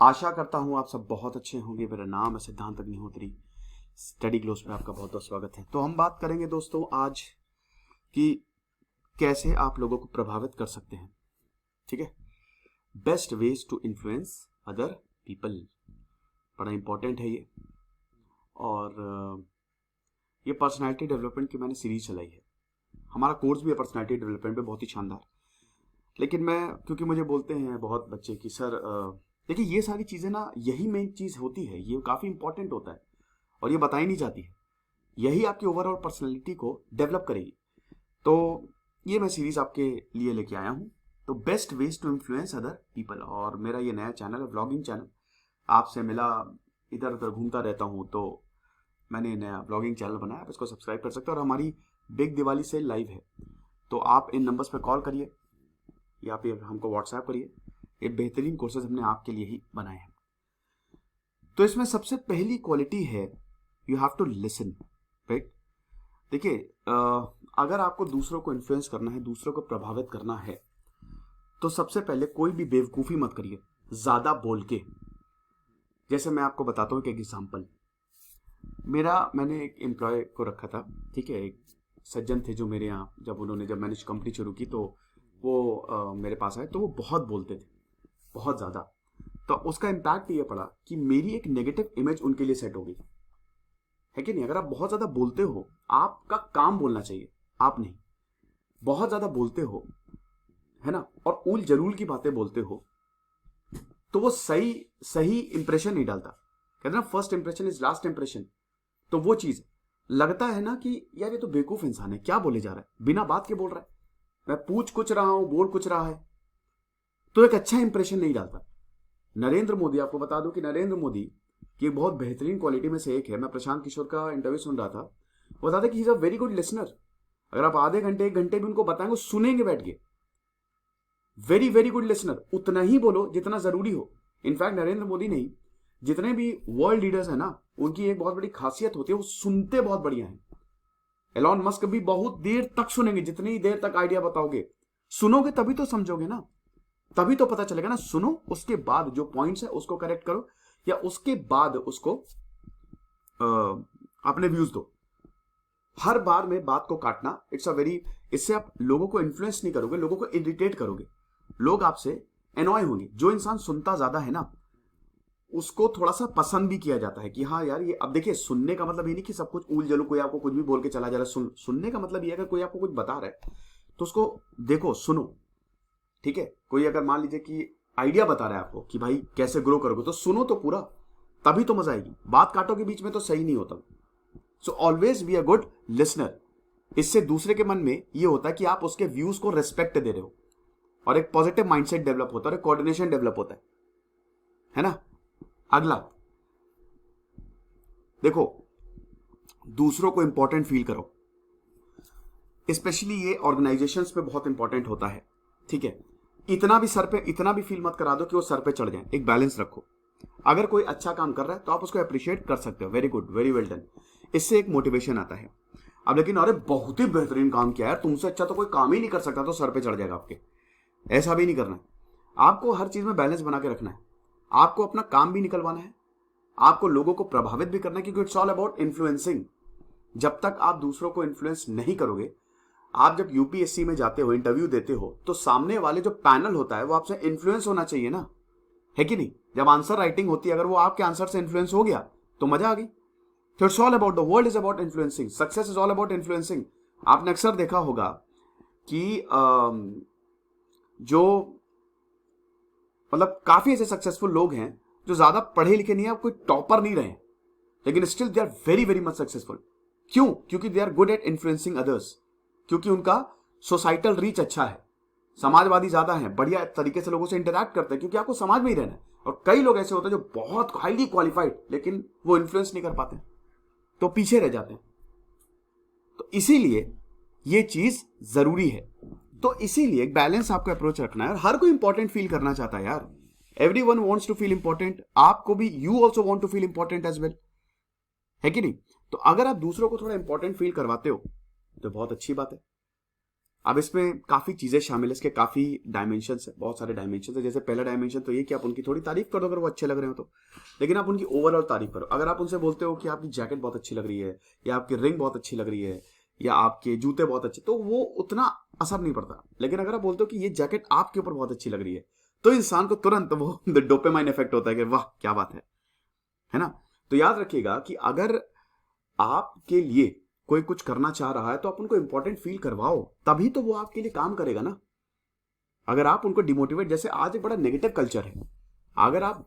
आशा करता हूँ आप सब बहुत अच्छे होंगे। मेरा नाम है सिद्धांत अग्निहोत्री। स्टडी ग्लोस में आपका बहुत बहुत स्वागत है। तो हम बात करेंगे दोस्तों आज कि कैसे आप लोगों को प्रभावित कर सकते हैं। ठीक है, best ways to influence other people, बड़ा इंपॉर्टेंट है ये। और ये पर्सनालिटी डेवलपमेंट की मैंने सीरीज चलाई है। हमारा कोर्स भी है पर्सनालिटी डेवलपमेंट पे, बहुत ही शानदार। लेकिन मैं, क्योंकि मुझे बोलते हैं बहुत बच्चे कि सर देखिए ये सारी चीज़ें ना, यही मेन चीज़ होती है, ये काफ़ी इंपॉर्टेंट होता है और ये बताई नहीं जाती है। यही आपकी ओवरऑल पर्सनैलिटी को डेवलप करेगी। तो ये मैं सीरीज आपके लिए लेके आया हूँ। तो best ways to influence other people, और मेरा ये नया चैनल है, व्लॉगिंग चैनल। आपसे मिला, इधर उधर घूमता रहता हूँ, तो मैंने नया व्लॉगिंग चैनल बनाया। आप इसको सब्सक्राइब कर सकते हो। और हमारी बिग दिवाली सेल लाइव है, तो आप इन नंबर्स पर कॉल करिए या फिर हमको व्हाट्सएप करिए। ये बेहतरीन कोर्सेज हमने आपके लिए ही बनाए हैं। तो इसमें सबसे पहली क्वालिटी है, you have to listen, right. देखिए अगर आपको दूसरों को इन्फ्लुएंस करना है, दूसरों को प्रभावित करना है, तो सबसे पहले कोई भी बेवकूफ़ी मत करिए ज़्यादा बोल के। जैसे मैं आपको बताता हूँ एक एग्जांपल। मैंने एक एम्प्लॉय को रखा था, ठीक है। एक सज्जन थे जो मेरे यहाँ, जब मैंने कंपनी शुरू की तो वो मेरे पास आए, तो वो बहुत बोलते थे, बहुत ज़्यादा। तो उसका इम्पैक्ट ये पड़ा कि मेरी एक नेगेटिव इमेज उनके लिए सेट हो गई, है कि नहीं। अगर आप बहुत ज़्यादा बोलते हो, आपका काम बोलना चाहिए, आप नहीं। बहुत ज़्यादा बोलते हो, है ना, और उल जरूल की बातें बोलते हो, तो वो सही सही इंप्रेशन नहीं डालता। कहते ना, first impression is last impression. तो वो चीज़ लगता है ना कि यार ये तो बेवकूफ़ इंसान है, क्या बोले जा रहा है, बिना बात के बोल रहा है, मैं पूछ कुछ रहा हूं, बोल कुछ रहा है, तो एक अच्छा इंप्रेशन नहीं डालता। नरेंद्र मोदी, आपको बता दूं कि नरेंद्र मोदी की बहुत बेहतरीन क्वालिटी में से एक है, मैं प्रशांत किशोर का इंटरव्यू सुन रहा था, वो बताते कि he is a very good listener. अगर आप आधे घंटे 1 घंटे भी उनको बताएंगे, सुनेंगे बैठ के। वेरी वेरी गुड लिसनर, उतना ही बोलो जितना जरूरी हो। इनफैक्ट नरेंद्र मोदी नहीं, जितने भी वर्ल्ड लीडर्स है ना, उनकी एक बहुत बड़ी खासियत होती है, वो सुनते बहुत बढ़िया है। एलॉन मस्क भी बहुत देर तक सुनेंगे, जितनी देर तक आइडिया बताओगे। सुनोगे तभी तो समझोगे ना, तभी तो पता चलेगा ना। सुनो, उसके बाद जो पॉइंट्स है उसको करेक्ट करो, या उसके बाद उसको अपने व्यूज दो। हर बार में बात को काटना, इट्स अ वेरी, इससे आप लोगों को इन्फ्लुएंस नहीं करोगे, लोगों को इरिटेट करोगे, लोग आपसे एनॉय होंगे। जो इंसान सुनता ज्यादा है ना, उसको थोड़ा सा पसंद भी किया जाता है कि हाँ यार ये। अब देखिए, सुनने का मतलब ये नहीं कि सब कुछ ऊल जलू, कोई आपको कुछ भी बोल के चला जा रहा है। सुनने का मतलब ये है, अगर कोई आपको कुछ बता रहा है तो उसको देखो, सुनो, ठीक है। कोई अगर मान लीजिए कि आइडिया बता रहा है आपको कि भाई कैसे ग्रो करोगे, तो सुनो तो पूरा, तभी तो मजा आएगी। बात काटो के बीच में तो सही नहीं होता। So always be a good listener. इससे दूसरे के मन में ये होता है कि आप उसके व्यूज को रेस्पेक्ट दे रहे हो, और एक पॉजिटिव माइंडसेट डेवलप होता है, और एक कोऑर्डिनेशन डेवलप होता है ना। अगला देखो, दूसरों को इंपॉर्टेंट फील करो। स्पेशली ये ऑर्गेनाइजेशंस पे बहुत इंपॉर्टेंट होता है, ठीक है। इतना भी फील मत करा दो कि वो सर पे चढ़ जाए। एक बैलेंस रखो। अगर कोई अच्छा काम कर रहा है तो आप उसको अप्रिशिएट कर सकते हो, very good, very well done. इससे एक मोटिवेशन आता है। अब लेकिन अरे बहुत ही बेहतरीन काम किया यार, तुमसे अच्छा तो कोई काम ही नहीं कर सकता, तो सर पे चढ़ जाएगा आपके। ऐसा भी नहीं करना है। आपको हर चीज में बैलेंस बना के रखना है। आपको अपना काम भी निकलवाना है, आपको लोगों को प्रभावित भी करना है, क्योंकि इट्स ऑल अबाउट इन्फ्लुएंसिंग। जब तक आप दूसरों को इन्फ्लुएंस नहीं करोगे, आप जब यूपीएससी में जाते हो, इंटरव्यू देते हो, तो सामने वाले जो पैनल होता है वो आपसे इन्फ्लुएंस होना चाहिए ना, है कि नहीं। जब आंसर राइटिंग होती है, अगर वो आपके आंसर से इन्फ्लुएंस हो गया तो मजा आ गई। तो it's all about, the world is about influencing, success is all about influencing. आपने अक्सर देखा होगा कि जो मतलब काफी ऐसे सक्सेसफुल लोग हैं जो ज्यादा पढ़े लिखे नहीं है, कोई टॉपर नहीं रहे, लेकिन still they are very very much successful. क्यों? क्योंकि they are good at influencing others, क्योंकि उनका सोसाइटल रीच अच्छा है, समाजवादी ज्यादा है, बढ़िया तरीके से लोगों से इंटरैक्ट करते हैं, क्योंकि आपको समाज में ही रहना है। और कई लोग ऐसे होते हैं जो बहुत हाईली क्वालिफाइड, लेकिन वो इन्फ्लुएंस नहीं कर पाते, तो पीछे रह जाते हैं। तो इसीलिए ये चीज जरूरी है। तो इसीलिए एक बैलेंस आपको अप्रोच रखना है। हर कोई इंपॉर्टेंट फील करना चाहता है यार, every one wants to feel important. आपको भी, you also want to feel important as well, है कि नहीं। तो अगर आप दूसरों को थोड़ा इंपॉर्टेंट फील करवाते हो तो बहुत अच्छी बात है। अब इसमें काफ़ी चीज़ें शामिल है, इसके काफ़ी डायमेंशन है, बहुत सारे डायमेंशन है। जैसे पहला डायमेंशन तो ये कि आप उनकी थोड़ी तारीफ करो अगर वो अच्छे लग रहे हो तो, लेकिन आप उनकी ओवरऑल तारीफ करो। अगर आप उनसे बोलते हो कि आपकी जैकेट बहुत अच्छी लग रही है, या आपकी रिंग बहुत अच्छी लग रही है, या आपके जूते बहुत अच्छे, तो वो उतना असर नहीं पड़ता। लेकिन अगर आप बोलते हो कि ये जैकेट आपके ऊपर बहुत अच्छी लग रही है, तो इंसान को तुरंत वो डोपामाइन इफेक्ट होता है कि वाह क्या बात है ना। तो याद रखिएगा कि अगर आपके लिए कोई कुछ करना चाह रहा है तो आप उनको इंपॉर्टेंट फील करवाओ, तभी तो वो आपके लिए काम करेगा ना। अगर आप उनको डिमोटिवेट, जैसे आज एक बड़ा नेगेटिव कल्चर है, अगर आप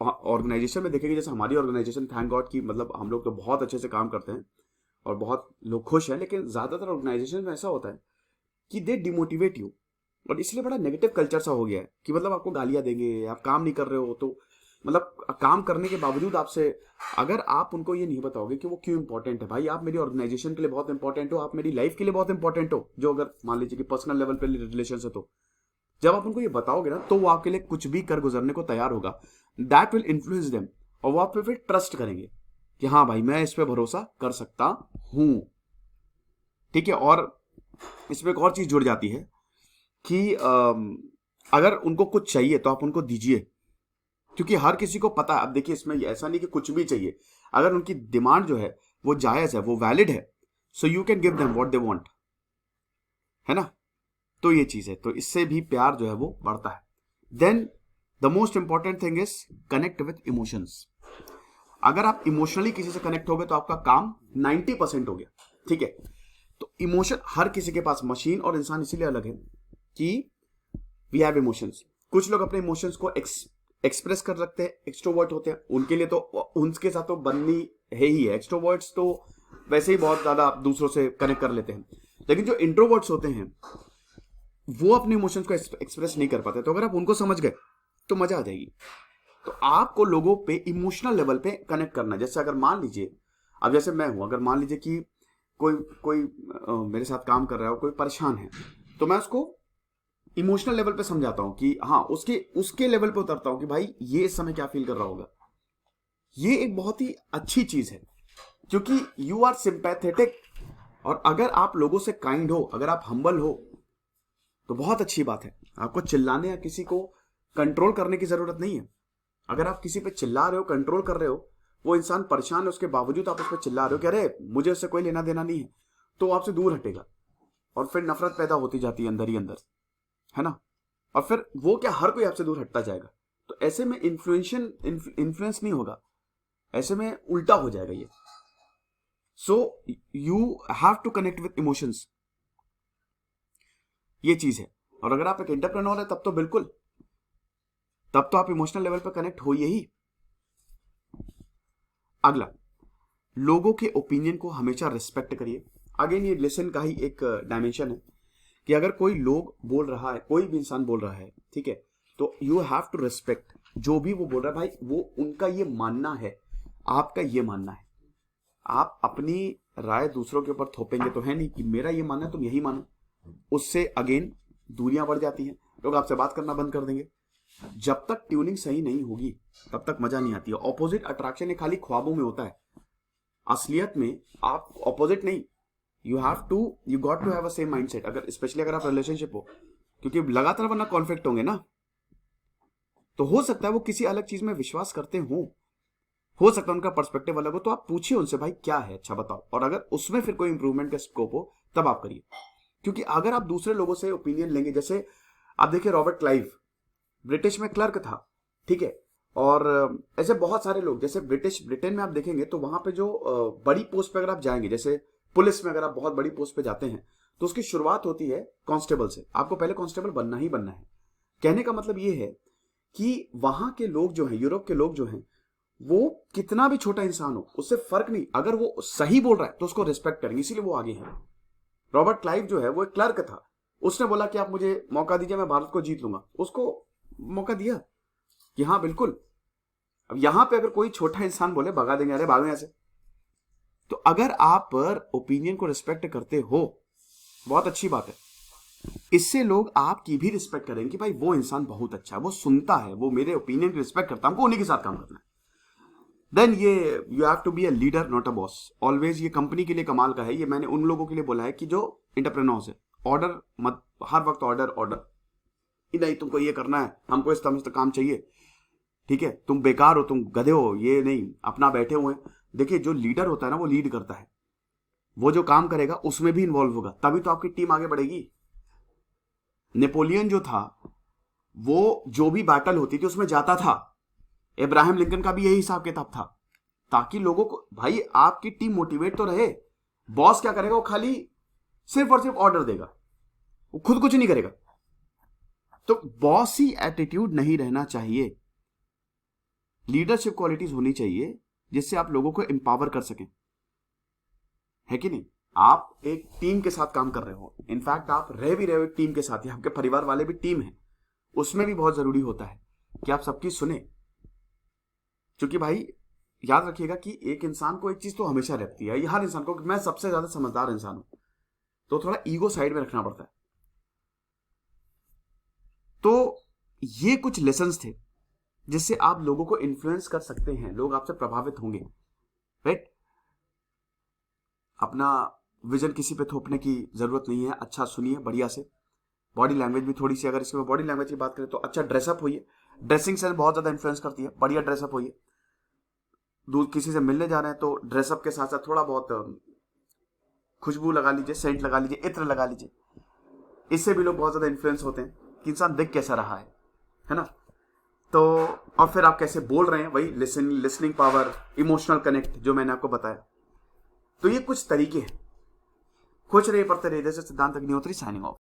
ऑर्गेनाइजेशन में देखेंगे, जैसे हमारी ऑर्गेनाइजेशन थैंक गॉड की, मतलब हम लोग तो बहुत अच्छे से काम करते हैं और बहुत लोग खुश हैं, लेकिन ज्यादातर ऑर्गेनाइजेशन में ऐसा होता है कि दे डिमोटिवेट यू, और इसलिए बड़ा नेगेटिव कल्चर सा हो गया है कि मतलब आपको गालियां देंगे, आप काम नहीं कर रहे हो तो, मतलब काम करने के बावजूद आपसे, अगर आप उनको ये नहीं बताओगे कि वो क्यों इंपॉर्टेंट है, भाई आप मेरी ऑर्गेनाइजेशन के लिए बहुत इंपॉर्टेंट हो, आप मेरी लाइफ के लिए बहुत इंपॉर्टेंट हो, जो अगर मान लीजिए कि पर्सनल लेवल पे रिलेशन है, तो जब आप उनको ये बताओगे ना, तो वो आपके लिए कुछ भी कर गुजरने को तैयार होगा। दैट विल इन्फ्लुएंस देम, और वो आप पे फिर ट्रस्ट करेंगे कि हाँ भाई मैं इस पे भरोसा कर सकता हूं। ठीक है। और इसमें एक और चीज जुड़ जाती है कि अगर उनको कुछ चाहिए तो आप उनको दीजिए, क्योंकि हर किसी को पता है। अब देखिए इसमें ऐसा नहीं कि कुछ भी चाहिए, अगर उनकी डिमांड जो है वो जायज है, वो वैलिड है, so you can give them what they want, है ना। तो ये चीज है, तो इससे भी प्यार जो है वो बढ़ता है। Then the most important thing is connect with emotions. अगर आप इमोशनली किसी से कनेक्ट हो गए तो आपका काम 90% हो गया। ठीक है। तो इमोशन हर किसी के पास, मशीन और इंसान इसीलिए अलग है कि वी हैव इमोशंस। कुछ लोग अपने इमोशंस को एक्सप्रेस कर सकते हैं, एक्सट्रोवर्ट होते हैं, उनके लिए तो उनके साथ तो बननी है ही है। एक्सट्रोवर्ट्स तो वैसे ही बहुत ज्यादा दूसरों से कनेक्ट कर लेते हैं, लेकिन जो इंट्रोवर्ट्स होते हैं वो अपने इमोशंस को एक्सप्रेस नहीं कर पाते। तो अगर आप उनको समझ गए तो मजा आ जाएगी। तो आपको लोगों पे इमोशनल लेवल पे कनेक्ट करना है। जैसे अगर मान लीजिए, अब जैसे मैं हूं, अगर मान लीजिए कि कोई कोई मेरे साथ काम कर रहा है और कोई परेशान है, तो मैं उसको इमोशनल लेवल पे समझाता हूं कि हाँ, उसके उसके लेवल पे उतरता हूं कि भाई ये इस समय क्या फील कर रहा होगा। ये एक बहुत ही अच्छी चीज है, क्योंकि यू आर सिंपैथेटिक। और अगर आप लोगों से काइंड हो, अगर आप हम्बल हो, तो बहुत अच्छी बात है। आपको चिल्लाने या किसी को कंट्रोल करने की जरूरत नहीं है। अगर आप किसी पे चिल्ला रहे हो, कंट्रोल कर रहे हो, वो इंसान परेशान है, उसके बावजूद आप उस पर चिल्ला रहे हो कि अरे मुझे उससे कोई लेना देना नहीं है, तो वो आपसे दूर हटेगा, और फिर नफरत पैदा होती जाती है अंदर ही अंदर, है ना। और फिर वो क्या, हर कोई आपसे दूर हटता जाएगा। तो ऐसे में इन्फ्लुएंस नहीं होगा, ऐसे में उल्टा हो जाएगा ये। So you have to connect with emotions, ये चीज है। और अगर आप एक एंटरप्रेन्योर है तब तो बिल्कुल, तब तो आप इमोशनल लेवल पर कनेक्ट होइए ही। अगला, लोगों के ओपिनियन को हमेशा रिस्पेक्ट करिए। अगेन ये लेसन का ही एक डायमेंशन है कि अगर कोई लोग बोल रहा है, कोई भी इंसान बोल रहा है, ठीक है, तो यू हैव टू रिस्पेक्ट जो भी वो बोल रहा है। भाई वो उनका ये मानना है, आपका ये मानना है। आप अपनी राय दूसरों के ऊपर थोपेंगे तो है नहीं कि मेरा ये मानना है तुम यही मानो। उससे अगेन दूरियां बढ़ जाती हैं, लोग आपसे बात करना बंद कर देंगे। जब तक ट्यूनिंग सही नहीं होगी तब तक मजा नहीं आती है। ऑपोजिट अट्रैक्शन ये खाली ख्वाबों में होता है, असलियत में आप ऑपोजिट नहीं। You got to have a same mindset, अगर स्पेशली अगर आप रिलेशनशिप हो, क्योंकि लगातार वरना कॉन्फ्लिक्ट होंगे ना। तो हो सकता है वो किसी अलग चीज में विश्वास करते हो सकता है उनका पर्सपेक्टिव अलग हो, तो आप पूछिए उनसे भाई क्या है, अच्छा बताओ। और अगर उसमें फिर कोई इंप्रूवमेंट का स्कोप हो तब आप करिए। क्योंकि अगर आप दूसरे लोगों से ओपिनियन लेंगे, जैसे आप देखिए रॉबर्ट क्लाइव ब्रिटिश में क्लर्क था, ठीक है, और ऐसे बहुत सारे लोग, जैसे ब्रिटेन में आप देखेंगे तो वहां पे जो बड़ी पोस्ट पे अगर आप जाएंगे, जैसे पुलिस में अगर आप बहुत बड़ी पोस्ट पे जाते हैं, तो उसकी शुरुआत होती है कांस्टेबल से। आपको पहले कांस्टेबल बनना ही बनना है। कहने का मतलब ये है कि वहां के लोग जो हैं, यूरोप के लोग जो हैं, वो कितना भी छोटा इंसान हो उससे फर्क नहीं, अगर वो सही बोल रहा है तो उसको रिस्पेक्ट करेंगे, इसीलिए वो आगे है। रॉबर्ट क्लाइव जो है वो एक क्लर्क था, उसने बोला कि आप मुझे मौका दीजिए, मैं भारत को जीत लूंगा। उसको मौका दिया कि हाँ बिल्कुल। अब यहां पे अगर कोई छोटा इंसान बोले भगा देंगे, अरे भागो यहां से। तो अगर आप ओपिनियन को रिस्पेक्ट करते हो, बहुत अच्छी बात है। इससे लोग आपकी भी रिस्पेक्ट करेंगे कि भाई वो इंसान बहुत अच्छा है, वो सुनता है, वो मेरे ओपिनियन की रिस्पेक्ट करता है, हमको उन्हीं के साथ काम करना है। देन ये you have to be a leader not a boss. Always, ये कंपनी के लिए कमाल का है, ये मैंने उन लोगों के लिए बोला है कि जो एंटरप्रेन्योर्स है, ऑर्डर मत, हर वक्त ऑर्डर ऑर्डर, नहीं तुमको ये करना है, हमको इस तरह से काम चाहिए, ठीक है, तुम बेकार हो, तुम गधे हो, ये नहीं, अपना बैठे हुए हैं। देखिए जो लीडर होता है ना वो लीड करता है, वो जो काम करेगा उसमें भी इन्वॉल्व होगा, तभी तो आपकी टीम आगे बढ़ेगी। नेपोलियन जो था वो जो भी बैटल होती थी उसमें जाता था, इब्राहिम लिंकन का भी यही हिसाब किताब था, ताकि लोगों को, भाई आपकी टीम मोटिवेट तो रहे। बॉस क्या करेगा, वो खाली सिर्फ और सिर्फ ऑर्डर देगा, वो खुद कुछ नहीं करेगा। तो बॉसी एटीट्यूड नहीं रहना चाहिए, लीडरशिप क्वालिटीज होनी चाहिए जिससे आप लोगों को एम्पावर कर सकें, है कि नहीं। आप एक टीम के साथ काम कर रहे हो, इनफैक्ट आप रह भी रहे हो एक टीम के साथ, आपके परिवार वाले भी टीम है, उसमें भी बहुत जरूरी होता है कि आप सबकी सुने। क्योंकि भाई याद रखिएगा कि एक इंसान को एक चीज तो हमेशा रहती है, ये हर इंसान को, मैं सबसे ज्यादा समझदार इंसान हूं, तो थोड़ा ईगो साइड में रखना पड़ता है। तो ये कुछ लेसन्स थे जिससे आप लोगों को इन्फ्लुएंस कर सकते हैं, लोग आपसे प्रभावित होंगे, राइट। अपना विजन किसी पे थोपने की जरूरत नहीं है, अच्छा सुनिए बढ़िया से, बॉडी लैंग्वेज भी थोड़ी सी, अगर इसमें बॉडी लैंग्वेज की बात करें तो अच्छा ड्रेसअप होइए, ड्रेसिंग सेंस बहुत ज्यादा इन्फ्लुएंस करती है, बढ़िया ड्रेसअप होइए। दूर किसी से मिलने जा रहे हैं तो ड्रेसअप के साथ साथ थोड़ा बहुत खुशबू लगा लीजिए, सेंट लगा लीजिए, इत्र लगा लीजिए, इससे भी लोग बहुत ज्यादा इन्फ्लुएंस होते हैं कि इंसान दिख कैसा रहा है ना। तो और फिर आप कैसे बोल रहे हैं, वही लिसनिंग पावर, इमोशनल कनेक्ट जो मैंने आपको बताया। तो ये कुछ तरीके हैं। खुश रहिए, पढ़ते रहिए। जैसे सिद्धांत अग्निहोत्री, साइनिंग ऑफ।